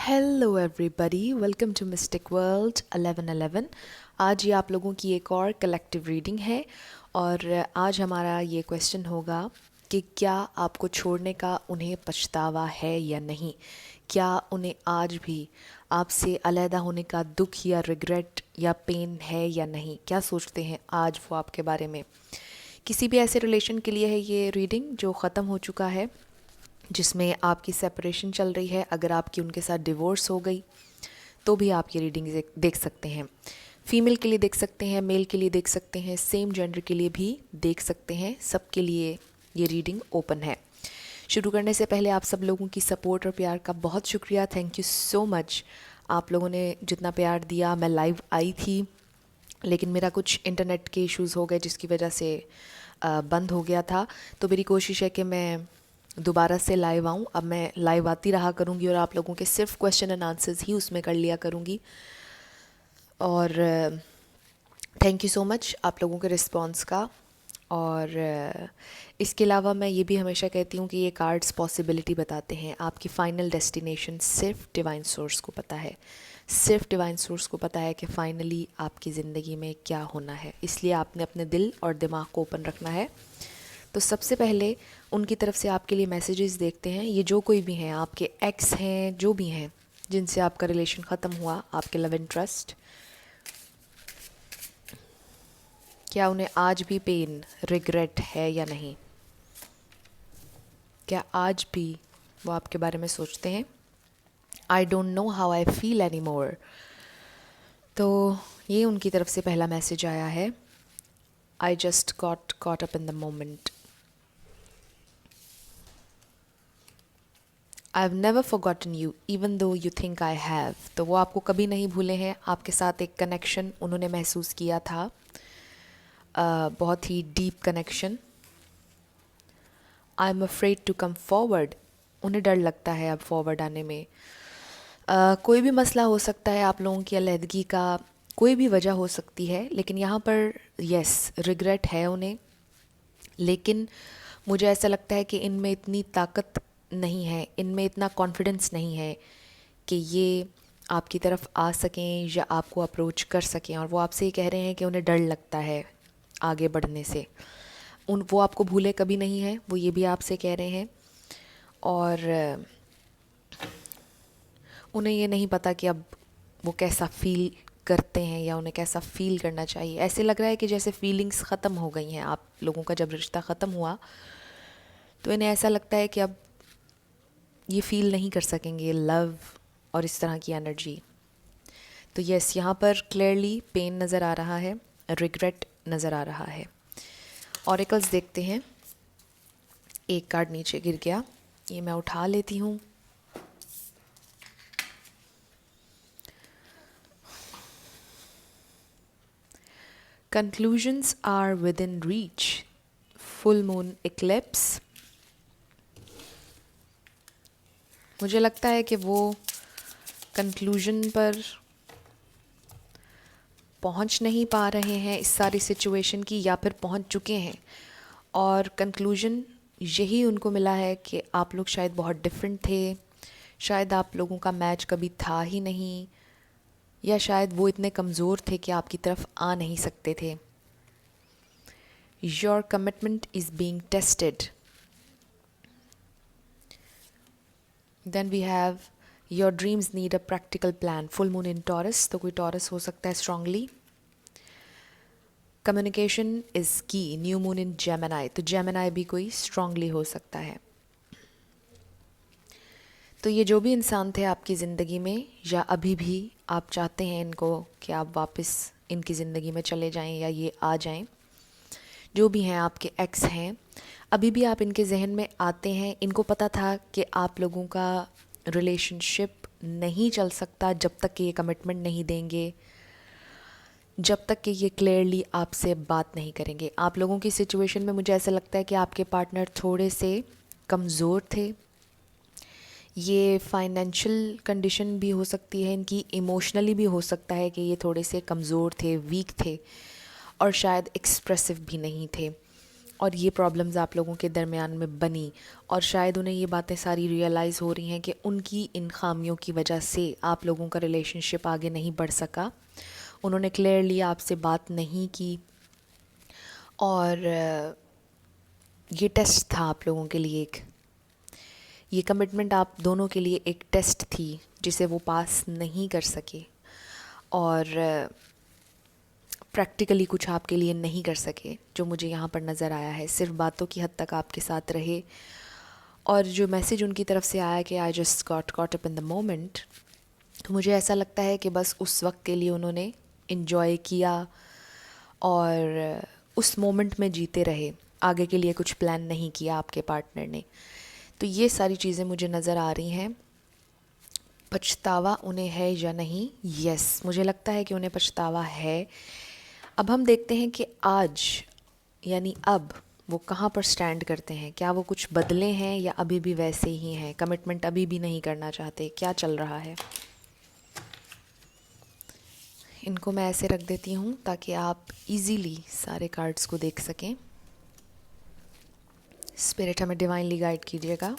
Hello everybody, welcome to mystic world 1111। आज ये आप लोगों की एक और कलेक्टिव रीडिंग है और आज हमारा ये क्वेश्चन होगा कि क्या आपको छोड़ने का उन्हें पछतावा है या नहीं। क्या उन्हें आज भी आपसे अलहदा होने का दुख या रिग्रेट या पेन है या नहीं। क्या सोचते हैं आज वो आपके बारे में। किसी भी ऐसे रिलेशन के लिए है ये रीडिंग जो ख़त्म हो चुका है, जिसमें आपकी सेपरेशन चल रही है। अगर आपकी उनके साथ डिवोर्स हो गई तो भी आप ये रीडिंग देख सकते हैं। फीमेल के लिए देख सकते हैं, मेल के लिए देख सकते हैं, सेम जेंडर के लिए भी देख सकते हैं। सबके लिए ये रीडिंग ओपन है। शुरू करने से पहले आप सब लोगों की सपोर्ट और प्यार का बहुत शुक्रिया। Thank you so much. आप लोगों ने जितना प्यार दिया, मैं लाइव आई थी लेकिन मेरा कुछ इंटरनेट के इश्यूज़ हो गए जिसकी वजह से बंद हो गया था। तो मेरी कोशिश है कि मैं दोबारा से लाइव आऊँ। अब मैं लाइव आती रहा करूँगी और आप लोगों के सिर्फ क्वेश्चन एंड आंसर्स ही उसमें कर लिया करूँगी। और थैंक यू सो मच आप लोगों के रिस्पांस का। और इसके अलावा मैं ये भी हमेशा कहती हूँ कि ये कार्ड्स पॉसिबिलिटी बताते हैं। आपकी फ़ाइनल डेस्टिनेशन सिर्फ डिवाइन सोर्स को पता है। सिर्फ डिवाइन सोर्स को पता है कि फ़ाइनली आपकी ज़िंदगी में क्या होना है। इसलिए आपने अपने दिल और दिमाग को ओपन रखना है। तो सबसे पहले उनकी तरफ से आपके लिए मैसेजेस देखते हैं। ये जो कोई भी हैं, आपके एक्स हैं, जो भी हैं जिनसे आपका रिलेशन ख़त्म हुआ, आपके लव इंटरेस्ट, क्या उन्हें आज भी पेन रिग्रेट है या नहीं। क्या आज भी वो आपके बारे में सोचते हैं। I don't know how I feel any more. तो ये उनकी तरफ से पहला मैसेज आया है। I just got caught up in the moment. I have never forgotten you even though you think I have. तो वो आपको कभी नहीं भूले हैं। आपके साथ एक कनेक्शन उन्होंने महसूस किया था, बहुत ही deep connection. I am afraid to come forward. उन्हें डर लगता है अब फॉरवर्ड आने में। कोई भी मसला हो सकता है, आप लोगों की अलहदगी का कोई भी वजह हो सकती है, लेकिन यहाँ पर यस रिग्रेट है उन्हें। लेकिन मुझे ऐसा लगता है कि इनमें इतनी ताकत नहीं है, इनमें इतना कॉन्फिडेंस नहीं है कि ये आपकी तरफ आ सकें या आपको अप्रोच कर सकें। और वो आपसे ये कह रहे हैं कि उन्हें डर लगता है आगे बढ़ने से। वो आपको भूले कभी नहीं है, वो ये भी आपसे कह रहे हैं। और उन्हें ये नहीं पता कि अब वो कैसा फ़ील करते हैं या उन्हें कैसा फ़ील करना चाहिए। ऐसे लग रहा है कि जैसे फीलिंग्स ख़त्म हो गई हैं। आप लोगों का जब रिश्ता ख़त्म हुआ तो इन्हें ऐसा लगता है कि अब ये फ़ील नहीं कर सकेंगे लव और इस तरह की एनर्जी। तो यस, यहाँ पर क्लियरली पेन नज़र आ रहा है, रिग्रेट नज़र आ रहा है। ऑरेकल्स देखते हैं। एक कार्ड नीचे गिर गया, ये मैं उठा लेती हूँ। Conclusions are within reach. Full moon eclipse. मुझे लगता है कि वो कंक्लूजन पर पहुंच नहीं पा रहे हैं इस सारी सिचुएशन की, या फिर पहुंच चुके हैं और कंक्लूजन यही उनको मिला है कि आप लोग शायद बहुत डिफरेंट थे, शायद आप लोगों का मैच कभी था ही नहीं, या शायद वो इतने कमज़ोर थे कि आपकी तरफ आ नहीं सकते थे। Your commitment is being tested. Then we have your dreams need a practical plan. Full moon in Taurus, तो कोई Taurus हो सकता है strongly. Communication is key. New moon in Gemini, तो Gemini भी कोई strongly हो सकता है। तो ये जो भी इंसान थे आपकी ज़िंदगी में, या अभी भी आप चाहते हैं इनको कि आप वापस इनकी ज़िंदगी में चले जाएं या ये आ जाएं, जो भी हैं आपके एक्स हैं, अभी भी आप इनके जहन में आते हैं। इनको पता था कि आप लोगों का रिलेशनशिप नहीं चल सकता जब तक कि ये कमिटमेंट नहीं देंगे, जब तक कि ये क्लियरली आपसे बात नहीं करेंगे। आप लोगों की सिचुएशन में मुझे ऐसा लगता है कि आपके पार्टनर थोड़े से कमज़ोर थे। ये फाइनेंशियल कंडीशन भी हो सकती है इनकी, इमोशनली भी हो सकता है कि ये थोड़े से कमज़ोर थे, वीक थे और शायद एक्सप्रेसिव भी नहीं थे। और ये प्रॉब्लम्स आप लोगों के दरमियान में बनी और शायद उन्हें ये बातें सारी रियलाइज़ हो रही हैं कि उनकी इन खामियों की वजह से आप लोगों का रिलेशनशिप आगे नहीं बढ़ सका। उन्होंने क्लियरली आपसे बात नहीं की और ये टेस्ट था आप लोगों के लिए ये कमिटमेंट आप दोनों के लिए एक टेस्ट थी जिसे वो पास नहीं कर सके और प्रैक्टिकली कुछ आपके लिए नहीं कर सके, जो मुझे यहाँ पर नज़र आया है। सिर्फ बातों की हद तक आपके साथ रहे और जो मैसेज उनकी तरफ से आया कि I just got caught up in the moment, मुझे ऐसा लगता है कि बस उस वक्त के लिए उन्होंने इन्जॉय किया और उस मोमेंट में जीते रहे, आगे के लिए कुछ प्लान नहीं किया आपके पार्टनर ने। तो ये सारी चीज़ें मुझे नज़र आ रही हैं। पछतावा उन्हें है या नहीं? यस, मुझे लगता है कि उन्हें पछतावा है। अब हम देखते हैं कि आज यानी अब वो कहाँ पर स्टैंड करते हैं। क्या वो कुछ बदले हैं या अभी भी वैसे ही हैं, कमिटमेंट अभी भी नहीं करना चाहते? क्या चल रहा है? इनको मैं ऐसे रख देती हूँ ताकि आप इजीली सारे कार्ड्स को देख सकें। स्पिरिट हमें डिवाइनली गाइड कीजिएगा।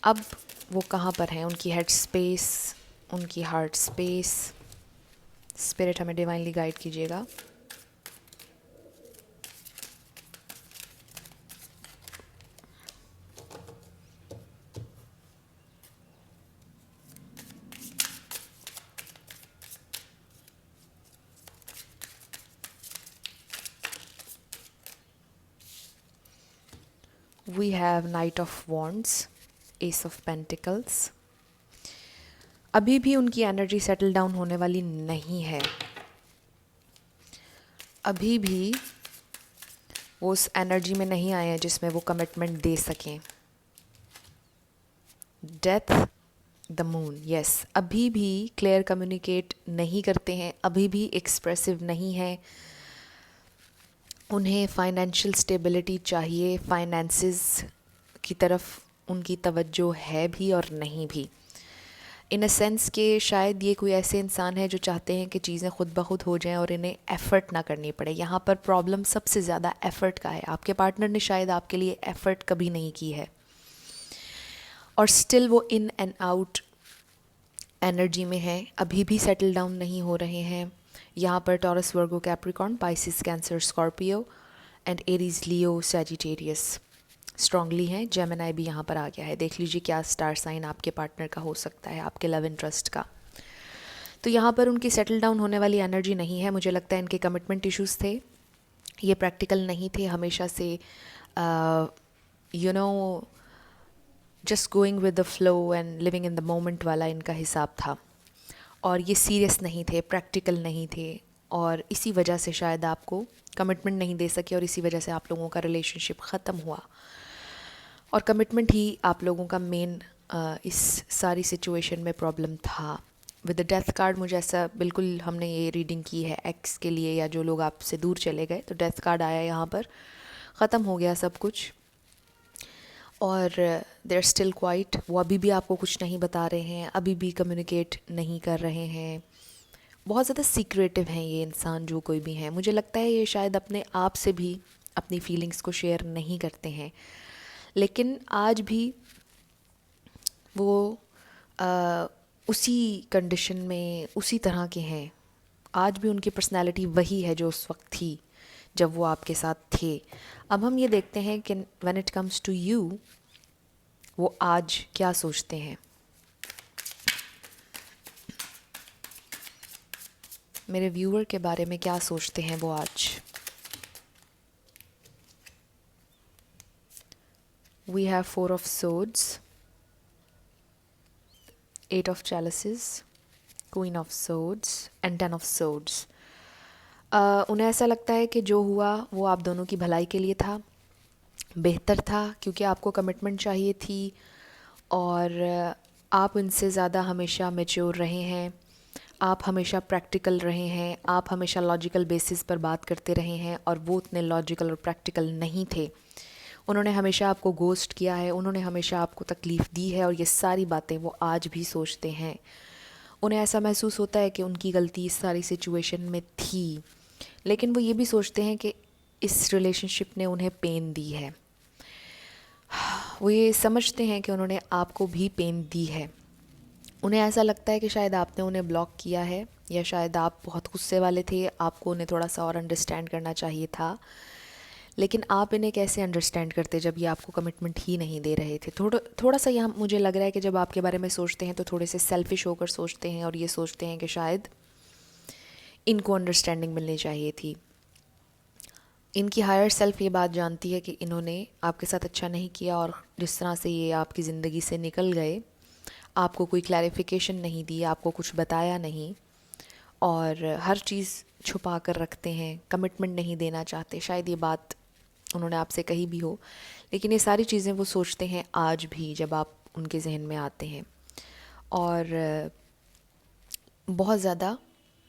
अब वो कहाँ पर हैं, उनकी हेड स्पेस, उनकी हार्ट स्पेस। स्पिरिट हमें डिवाइनली गाइड कीजिएगा। We have Knight of Wands, Ace of Pentacles। अभी भी उनकी एनर्जी सेटल डाउन होने वाली नहीं है। अभी भी वो उस एनर्जी में नहीं आए हैं जिसमें वो कमिटमेंट दे सकें। डेथ, द मून, यस, अभी भी क्लियर कम्युनिकेट नहीं करते हैं, अभी भी एक्सप्रेसिव नहीं है। उन्हें फाइनेंशियल स्टेबिलिटी चाहिए, फाइनेंसेस की तरफ उनकी तवज्जो है भी और नहीं भी। इन अ सेंस कि शायद ये कोई ऐसे इंसान है जो चाहते हैं कि चीज़ें खुद ब खुद हो जाएं और इन्हें एफ़र्ट ना करनी पड़े। यहाँ पर प्रॉब्लम सबसे ज़्यादा एफ़र्ट का है। आपके पार्टनर ने शायद आपके लिए एफ़र्ट कभी नहीं की है और स्टिल वो इन एंड आउट एनर्जी में है, अभी भी सेटल डाउन नहीं हो रहे हैं। यहाँ पर taurus, Virgo, Capricorn, Pisces, cancer, Scorpio and Aries, Leo, Sagittarius strongly हैं। जेमिनाई भी यहाँ पर आ गया है। देख लीजिए क्या स्टार साइन आपके पार्टनर का हो सकता है, आपके लव इंटरेस्ट का। तो यहाँ पर उनकी सेटल डाउन होने वाली एनर्जी नहीं है। मुझे लगता है इनके कमिटमेंट इश्यूज़ थे, ये प्रैक्टिकल नहीं थे, हमेशा से just going with the flow and living in the moment वाला इनका हिसाब था और ये सीरियस नहीं थे, प्रैक्टिकल नहीं थे और इसी वजह से शायद आपको कमिटमेंट नहीं दे सके और इसी वजह से आप लोगों का रिलेशनशिप ख़त्म हुआ। और कमिटमेंट ही आप लोगों का मेन इस सारी सिचुएशन में प्रॉब्लम था। विद द डेथ कार्ड मुझे ऐसा बिल्कुल, हमने ये रीडिंग की है एक्स के लिए या जो लोग आपसे दूर चले गए, तो डेथ कार्ड आया यहाँ पर, ख़त्म हो गया सब कुछ और दे आर स्टिल क्वाइट। वो अभी भी आपको कुछ नहीं बता रहे हैं, अभी भी कम्युनिकेट नहीं कर रहे हैं, बहुत ज़्यादा सीक्रेटिव हैं ये इंसान जो कोई भी हैं। मुझे लगता है ये शायद अपने आप से भी अपनी फीलिंग्स को शेयर नहीं करते हैं, लेकिन आज भी वो उसी कंडीशन में उसी तरह के हैं। आज भी उनकी पर्सनैलिटी वही है जो उस वक्त थी जब वो आपके साथ थे। अब हम ये देखते हैं कि when it comes to you वो आज क्या सोचते हैं। मेरे व्यूअर के बारे में क्या सोचते हैं वो आज। We have 4 of swords, 8 of chalices, Queen of swords and 10 of swords। उन्हें ऐसा लगता है कि जो हुआ वो आप दोनों की भलाई के लिए था, बेहतर था, क्योंकि आपको कमिटमेंट चाहिए थी और आप उनसे ज़्यादा हमेशा मैच्योर रहे हैं, आप हमेशा प्रैक्टिकल रहे हैं, आप हमेशा लॉजिकल बेसिस पर बात करते रहे हैं और वो उतने लॉजिकल और प्रैक्टिकल नहीं थे। उन्होंने हमेशा आपको गोस्ट किया है, उन्होंने हमेशा आपको तकलीफ़ दी है और ये सारी बातें वो आज भी सोचते हैं। उन्हें ऐसा महसूस होता है कि उनकी गलती इस सारी सिचुएशन में थी, लेकिन वो ये भी सोचते हैं कि इस रिलेशनशिप ने उन्हें पेन दी है। वो ये समझते हैं कि उन्होंने आपको भी पेन दी है। उन्हें ऐसा लगता है कि शायद आपने उन्हें ब्लॉक किया है, या शायद आप बहुत गुस्से वाले थे, आपको उन्हें थोड़ा सा और अंडरस्टैंड करना चाहिए था। लेकिन आप इन्हें कैसे अंडरस्टैंड करते जब ये आपको कमिटमेंट ही नहीं दे रहे थे। थोड़ा सा यहाँ मुझे लग रहा है कि जब आपके बारे में सोचते हैं तो थोड़े से सेल्फिश होकर सोचते हैं, और ये सोचते हैं कि शायद इनको अंडरस्टैंडिंग मिलनी चाहिए थी। इनकी हायर सेल्फ ये बात जानती है कि इन्होंने आपके साथ अच्छा नहीं किया, और जिस तरह से ये आपकी ज़िंदगी से निकल गए, आपको कोई क्लैरिफिकेशन नहीं दी, आपको कुछ बताया नहीं, और हर चीज़ छुपा कर रखते हैं, कमिटमेंट नहीं देना चाहते। शायद ये बात उन्होंने आपसे कही भी हो, लेकिन ये सारी चीज़ें वो सोचते हैं आज भी जब आप उनके जहन में आते हैं, और बहुत ज़्यादा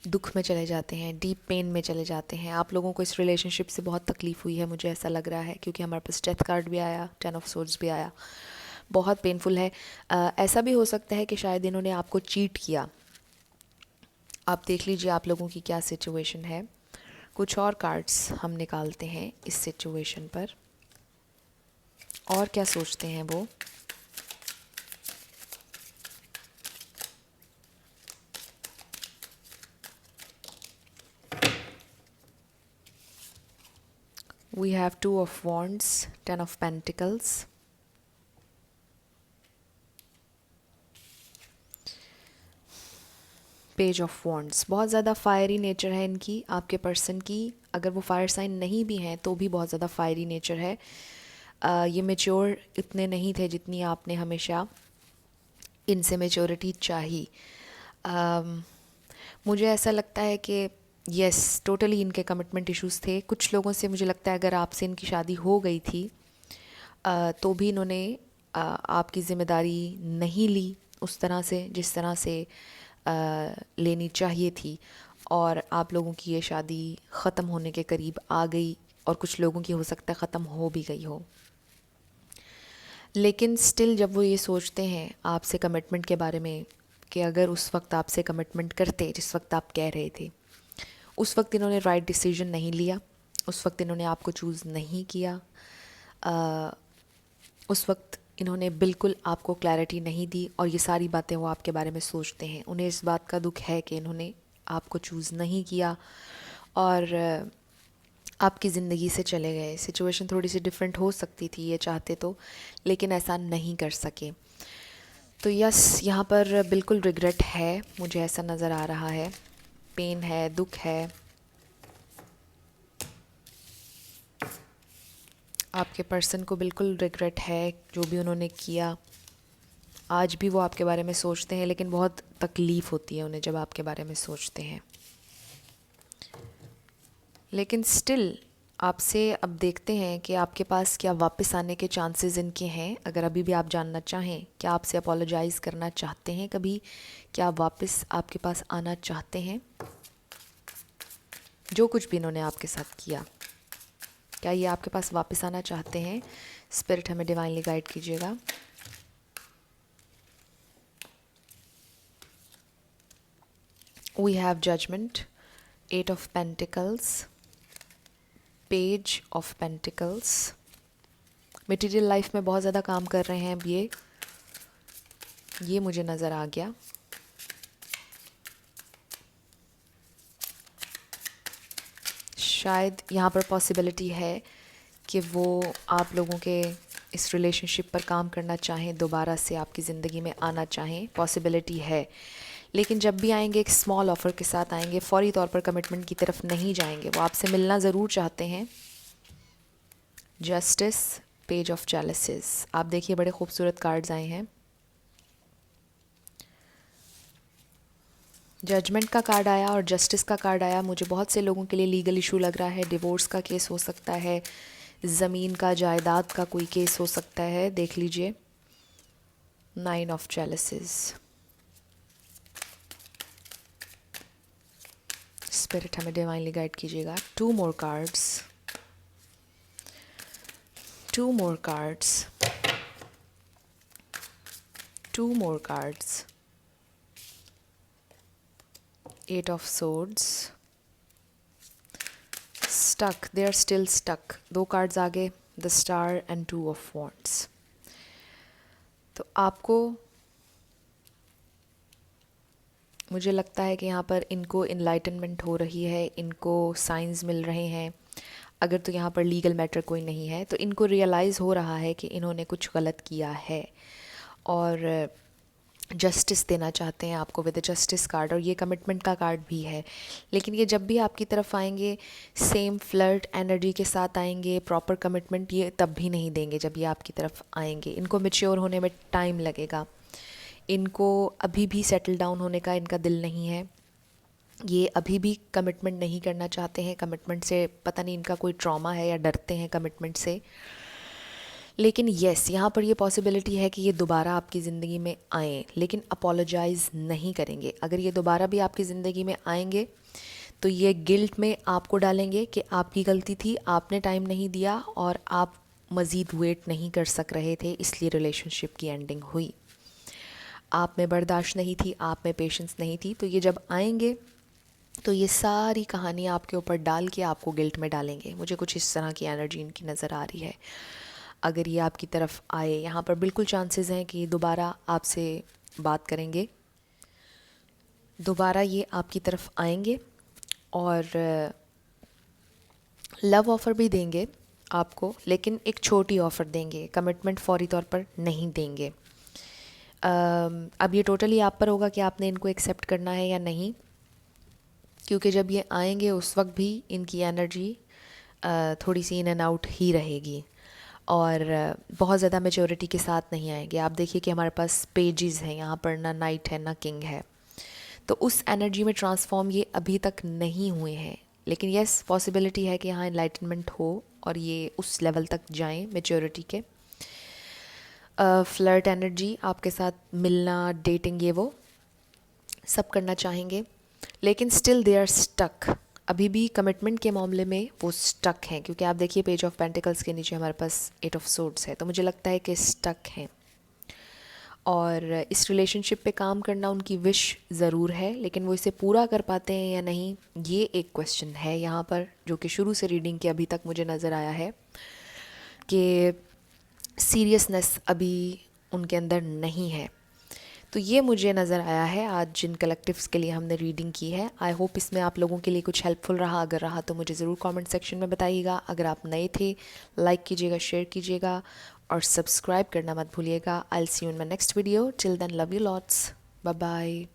दुख में चले जाते हैं, डीप पेन में चले जाते हैं। आप लोगों को इस रिलेशनशिप से बहुत तकलीफ़ हुई है, मुझे ऐसा लग रहा है, क्योंकि हमारे पास डेथ कार्ड भी आया, 10 ऑफ सोर्ड्स भी आया। बहुत पेनफुल है। ऐसा भी हो सकता है कि शायद इन्होंने आपको चीट किया। आप देख लीजिए आप लोगों की क्या सिचुएशन है। कुछ और कार्ड्स हम निकालते हैं इस सिचुएशन पर, और क्या सोचते हैं वो। We have 2 of Wands, 10 of Pentacles, page of wands. बहुत ज़्यादा फायरी नेचर है इनकी, आपके पर्सन की। अगर वो फायर साइन नहीं भी हैं तो भी बहुत ज़्यादा फायरी नेचर है। ये मेच्योर इतने नहीं थे जितनी आपने हमेशा इनसे मेच्योरिटी चाही। मुझे ऐसा लगता है कि यस, टोटली इनके कमिटमेंट इश्यूज़ थे। कुछ लोगों से मुझे लगता है अगर आपसे इनकी शादी हो गई थी तो भी इन्होंने आपकी ज़िम्मेदारी नहीं ली उस तरह से जिस तरह से लेनी चाहिए थी, और आप लोगों की ये शादी ख़त्म होने के करीब आ गई, और कुछ लोगों की हो सकता है ख़त्म हो भी गई हो। लेकिन स्टिल जब वो ये सोचते हैं आपसे कमिटमेंट के बारे में, कि अगर उस वक्त आपसे कमिटमेंट करते जिस वक्त आप कह रहे थे, उस वक्त इन्होंने राइट डिसीजन नहीं लिया, उस वक्त इन्होंने आपको चूज़ नहीं किया, उस वक्त इन्होंने बिल्कुल आपको क्लैरिटी नहीं दी, और ये सारी बातें वो आपके बारे में सोचते हैं। उन्हें इस बात का दुख है कि इन्होंने आपको चूज़ नहीं किया और आपकी ज़िंदगी से चले गए। सिचुएशन थोड़ी सी डिफरेंट हो सकती थी ये चाहते तो, लेकिन ऐसा नहीं कर सके। तो यस, यहाँ पर बिल्कुल रिग्रेट है, मुझे ऐसा नज़र आ रहा है। पेन है, दुख है। आपके पर्सन को बिल्कुल रिग्रेट है जो भी उन्होंने किया। आज भी वो आपके बारे में सोचते हैं, लेकिन बहुत तकलीफ़ होती है उन्हें जब आपके बारे में सोचते हैं। लेकिन स्टिल आपसे अब देखते हैं कि आपके पास क्या वापस आने के चांसेस इनके हैं। अगर अभी भी आप जानना चाहें, क्या आपसे अपोलोजाइज़ करना चाहते हैं कभी, क्या वापस आपके पास आना चाहते हैं? जो कुछ भी इन्होंने आपके साथ किया, क्या ये आपके पास वापस आना चाहते हैं? स्पिरिट हमें डिवाइनली गाइड कीजिएगा। We have judgement, 8 of Pentacles, page of pentacles. Material life में बहुत ज़्यादा काम कर रहे हैं अब ये मुझे नज़र आ गया। शायद यहाँ पर पॉसिबिलिटी है कि वो आप लोगों के इस रिलेशनशिप पर काम करना चाहें, दोबारा से आपकी ज़िंदगी में आना चाहें, पॉसिबिलिटी है। लेकिन जब भी आएंगे एक स्मॉल ऑफ़र के साथ आएंगे, फौरी तौर पर कमिटमेंट की तरफ नहीं जाएंगे। वो आपसे मिलना ज़रूर चाहते हैं। Justice, page of chalices. आप देखिए बड़े खूबसूरत कार्ड्स आए हैं। जजमेंट का कार्ड आया और जस्टिस का कार्ड आया। मुझे बहुत से लोगों के लिए लीगल इशू लग रहा है। डिवोर्स का केस हो सकता है, ज़मीन का, जायदाद का कोई केस हो सकता है। देख लीजिए 9 of Chalices। स्पिरिट हमें डिवाइनली गाइड कीजिएगा। 2 more cards, 2 more cards, 2 more cards। 8 of Swords, stuck, they are still stuck. दो कार्ड्स आगे, the star and two of wands. तो आपको, मुझे लगता है कि यहाँ पर इनको इनलाइटनमेंट हो रही है, इनको साइंस मिल रहे हैं। अगर तो यहाँ पर लीगल मैटर कोई नहीं है तो इनको रियलाइज़ हो रहा है कि इन्होंने कुछ गलत किया है और जस्टिस देना चाहते हैं आपको विद जस्टिस कार्ड, और ये कमिटमेंट का कार्ड भी है। लेकिन ये जब भी आपकी तरफ आएंगे सेम फ्लर्ट एनर्जी के साथ आएंगे, प्रॉपर कमिटमेंट ये तब भी नहीं देंगे जब ये आपकी तरफ आएंगे। इनको मैच्योर होने में टाइम लगेगा, इनको अभी भी सेटल डाउन होने का इनका दिल नहीं है, ये अभी भी कमिटमेंट नहीं करना चाहते हैं। कमिटमेंट से पता नहीं इनका कोई ट्रॉमा है या डरते हैं कमिटमेंट से। लेकिन येस, यहाँ पर ये पॉसिबिलिटी है कि ये दोबारा आपकी ज़िंदगी में आएँ, लेकिन अपोलोजाइज़ नहीं करेंगे। अगर ये दोबारा भी आपकी ज़िंदगी में आएंगे तो ये गिल्ट में आपको डालेंगे कि आपकी गलती थी, आपने टाइम नहीं दिया और आप मज़ीद वेट नहीं कर सक रहे थे, इसलिए रिलेशनशिप की एंडिंग हुई। आप में बर्दाश्त नहीं थी, आप में पेशेंस नहीं थी। तो ये जब आएंगे तो ये सारी कहानी आपके ऊपर डाल के आपको गिल्ट में डालेंगे। मुझे कुछ इस तरह की एनर्जी इनकी नज़र आ रही है। अगर ये आपकी तरफ आए, यहाँ पर बिल्कुल चांसेस हैं कि दोबारा आपसे बात करेंगे, दोबारा ये आपकी तरफ आएंगे और लव ऑफ़र भी देंगे आपको, लेकिन एक छोटी ऑफ़र देंगे, कमिटमेंट फौरी तौर पर नहीं देंगे। अब ये टोटली आप पर होगा कि आपने इनको एक्सेप्ट करना है या नहीं, क्योंकि जब ये आएंगे उस वक्त भी इनकी एनर्जी थोड़ी सी इन एंड आउट ही रहेगी और बहुत ज़्यादा मेच्योरिटी के साथ नहीं आएंगे। आप देखिए कि हमारे पास पेजेस हैं, यहाँ पर ना नाइट है ना किंग है, तो उस एनर्जी में ट्रांसफॉर्म ये अभी तक नहीं हुए हैं। लेकिन यस, पॉसिबिलिटी है कि यहाँ इनलाइटनमेंट हो और ये उस लेवल तक जाएं मेच्योरिटी के। फ्लर्ट एनर्जी आपके साथ मिलना, डेटिंग, ये वो सब करना चाहेंगे, लेकिन स्टिल दे आर स्टक। अभी भी कमिटमेंट के मामले में वो स्टक हैं, क्योंकि आप देखिए पेज ऑफ पेंटिकल्स के नीचे हमारे पास 8 ऑफ सोर्ड्स है। तो मुझे लगता है कि स्टक हैं और इस रिलेशनशिप पे काम करना उनकी विश ज़रूर है, लेकिन वो इसे पूरा कर पाते हैं या नहीं, ये एक क्वेश्चन है यहाँ पर, जो कि शुरू से रीडिंग के अभी तक मुझे नज़र आया है कि सीरियसनेस अभी उनके अंदर नहीं है। तो ये मुझे नज़र आया है आज जिन कलेक्टिव्स के लिए हमने रीडिंग की है। आई होप इसमें आप लोगों के लिए कुछ हेल्पफुल रहा। अगर रहा तो मुझे ज़रूर कमेंट सेक्शन में बताइएगा। अगर आप नए थे, लाइक कीजिएगा, शेयर कीजिएगा और सब्सक्राइब करना मत भूलिएगा। I will see you in my next video. Till then, love you lots, bye bye.